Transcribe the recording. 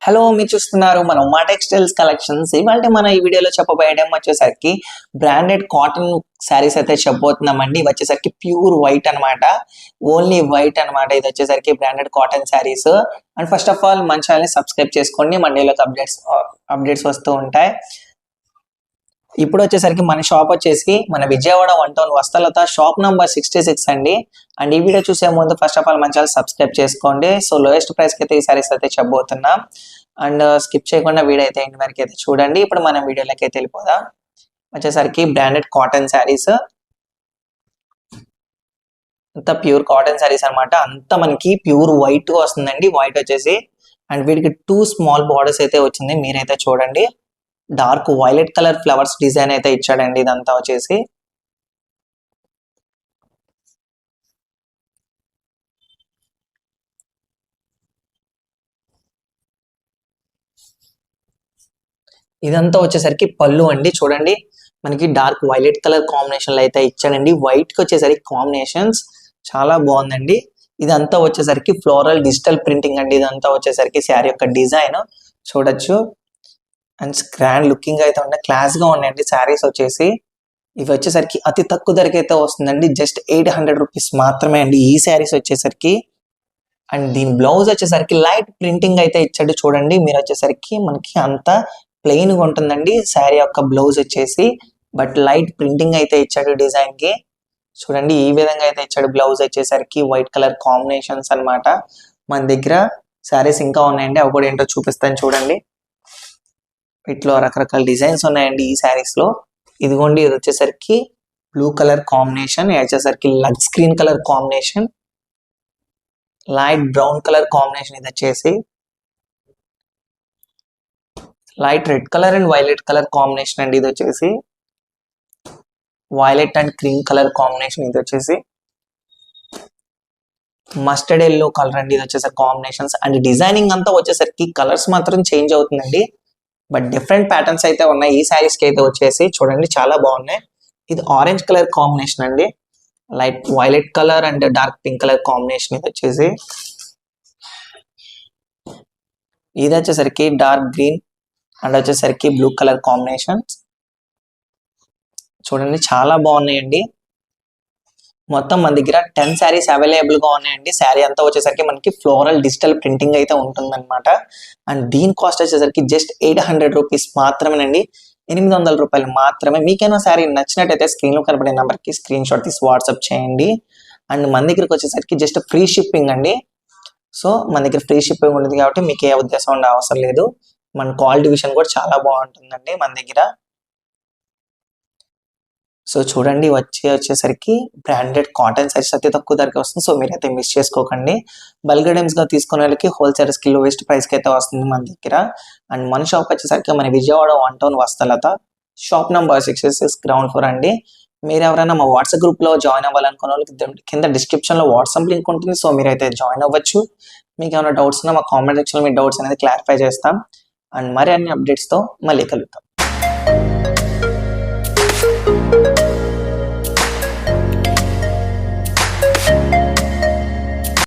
Hello, మీరు చూస్తున్నారు మన ఉమా టెక్స్టైల్స్ కలెక్షన్స్. ఇవాళ మన ఈ వీడియోలో చెప్పబోయడం వచ్చేసరికి బ్రాండెడ్ కాటన్ శారీస్ అయితే చెప్పబోతున్నామండి. ఇవి వచ్చేసరికి ప్యూర్ వైట్ అనమాట, ఓన్లీ వైట్ అనమాట. ఇది వచ్చేసరికి branded cotton saris. And first of all మన ఛానల్ని సబ్స్క్రైబ్ చేసుకోండి, మండేలోకి అప్డేట్స్ వస్తూ ఉంటాయి. ఇప్పుడు వచ్చేసరికి మన షాప్ వచ్చేసి మన విజయవాడ 1 టౌన్ వస్తలత షాప్ నంబర్ 66 అండి. అండ్ ఈ వీడియో చూసే ముందు ఫస్ట్ ఆఫ్ ఆల్ మన ఛానల్ సబ్స్క్రైబ్ చేసుకోండి. సో లోయెస్ట్ ప్రైస్ కి అయితే ఈ సారీస్ అయితే చెప్పబోతున్నాం. అండ్ స్కిప్ చేయకుండా వీడియో అయితే ఎండ్ వరకు అయితే చూడండి. ఇప్పుడు మనం వీడియోలోకి అయితే వెళ్ళిపోదాం. వచ్చేసరికి బ్రాండెడ్ కాటన్ శారీస్, అంత ప్యూర్ కాటన్ శారీస్ అనమాట. అంత మనకి ప్యూర్ వైట్ వస్తుందండి. వైట్ వచ్చేసి అండ్ వీటికి 2 స్మాల్ బార్డర్స్ అయితే వచ్చింది. మీరైతే చూడండి, dark violet colour flowers design అయితే ఇచ్చాడండి. ఇదంతా వచ్చేసి ఇదంతా వచ్చేసరికి పళ్ళు అండి. చూడండి, మనకి డార్క్ వైలెట్ కలర్ కాంబినేషన్ లో అయితే ఇచ్చాడండి. వైట్ కి వచ్చేసరికి కాంబినేషన్స్ చాలా బాగుందండి. ఇదంతా వచ్చేసరికి ఫ్లోరల్ డిజిటల్ ప్రింటింగ్ అండి. ఇదంతా వచ్చేసరికి శారీ యొక్క డిజైన్ చూడొచ్చు. అండ్ గ్రాండ్ లుకింగ్ అయితే ఉన్నాయి, క్లాస్ గా ఉన్నాయండి శారీస్ వచ్చేసి. ఇవి వచ్చేసరికి అతి తక్కువ ధరకి అయితే వస్తుందండి, జస్ట్ 800 రూపీస్ మాత్రమే అండి ఈ శారీస్ వచ్చేసరికి. అండ్ దీని బ్లౌజ్ వచ్చేసరికి లైట్ ప్రింటింగ్ అయితే ఇచ్చాడు. చూడండి, మీరు వచ్చేసరికి మనకి అంతా ప్లెయిన్ గా ఉంటుందండి శారీ యొక్క బ్లౌజ్ వచ్చేసి, బట్ లైట్ ప్రింటింగ్ అయితే ఇచ్చాడు డిజైన్ కి. చూడండి, ఈ విధంగా అయితే ఇచ్చాడు. బ్లౌజ్ వచ్చేసరికి వైట్ కలర్ కాంబినేషన్స్ అన్నమాట. మన దగ్గర శారీస్ ఇంకా ఉన్నాయండి, అవి కూడా ఏంటో చూపిస్తాను చూడండి. వీటిలో రకరకాల డిజైన్స్ ఉన్నాయండి ఈ శారీస్ లో. ఇదిగోండి, ఇది వచ్చేసరికి బ్లూ కలర్ కాంబినేషన్, ఇది వచ్చేసరికి లగ్స్ green colour combination, light brown colour combination, ఇది వచ్చేసి light red colour and violet colour combination అండి. ఇది వచ్చేసి violet and cream colour combination, ఇది వచ్చేసి మస్టర్డ్ ఎల్లో కలర్ అండి. ఇది వచ్చేసరికి కాంబినేషన్స్ అండ్ డిజైనింగ్ అంతా వచ్చేసరికి కలర్స్ మాత్రం చేంజ్ అవుతుందండి, బట్ డిఫరెంట్ ప్యాటర్న్స్ అయితే ఉన్నాయి ఈ శారీస్ కి అయితే వచ్చేసి. చూడండి, చాలా బాగున్నాయి. ఇది ఆరెంజ్ కలర్ కాంబినేషన్ అండి, light violet colour and dark pink colour combination. ఇది వచ్చేసి ఇది వచ్చేసరికి డార్క్ గ్రీన్ అండ్ వచ్చేసరికి బ్లూ కలర్ కాంబినేషన్స్. చూడండి, చాలా బాగున్నాయండి. మొత్తం మన దగ్గర 10 శారీస్ అవైలబుల్ గా ఉన్నాయండి. శారీ అంతా వచ్చేసరికి మనకి ఫ్లోరల్ డిజిటల్ ప్రింటింగ్ అయితే ఉంటుంది అనమాట. అండ్ దీని కాస్ట్ వచ్చేసరికి జస్ట్ 800 రూపీస్ మాత్రమేనండి, 800 రూపాయలు మాత్రమే. మీకైనా శారీ నచ్చినట్టయితే స్క్రీన్ లో కనబడే నెంబర్ కి స్క్రీన్ షాట్ తీసి వాట్సాప్ చేయండి. అండ్ మన దగ్గరకు వచ్చేసరికి జస్ట్ ఫ్రీ షిప్పింగ్ అండి. సో మన దగ్గర ఫ్రీ షిప్పింగ్ ఉంటుంది కాబట్టి మీకు ఏ ఉద్దేశం ఉండే అవసరం లేదు. మన క్వాలిటీ విషయం కూడా చాలా బాగుంటుందండి మన దగ్గర. సో చూడండి, వచ్చేసరికి బ్రాండెడ్ కాటన్ శారీస్ అతి తక్కువ ధరకి వస్తుంది. సో మీరైతే మిస్ చేసుకోకండి. బల్క్ ఐటమ్స్ గా తీసుకునే వాళ్ళకి హోల్సేల్స్ కి లోయెస్ట్ ప్రైస్ కి అయితే వస్తుంది మన దగ్గర. అండ్ మన షాప్ వచ్చేసరికి మన విజయవాడ 1 టౌన్ వస్తలత షాప్ నంబర్ 66 గ్రౌండ్ ఫ్లోర్ అండి. మీరు ఎవరైనా మా వాట్సాప్ గ్రూప్ లో జాయిన్ అవ్వాలనుకున్న వాళ్ళకి కింద డిస్క్రిప్షన్ లో వాట్సాప్ లింక్ ఉంటుంది. సో మీరైతే జాయిన్ అవ్వచ్చు. మీకు ఏమైనా డౌట్స్ ఉన్నా మా కామెంట్ సెక్షన్ లో మీ డౌట్స్ అనేది క్లారిఫై చేస్తాం. అండ్ మరి అన్ని అప్డేట్స్ తో మళ్ళీ కలుద్దాం.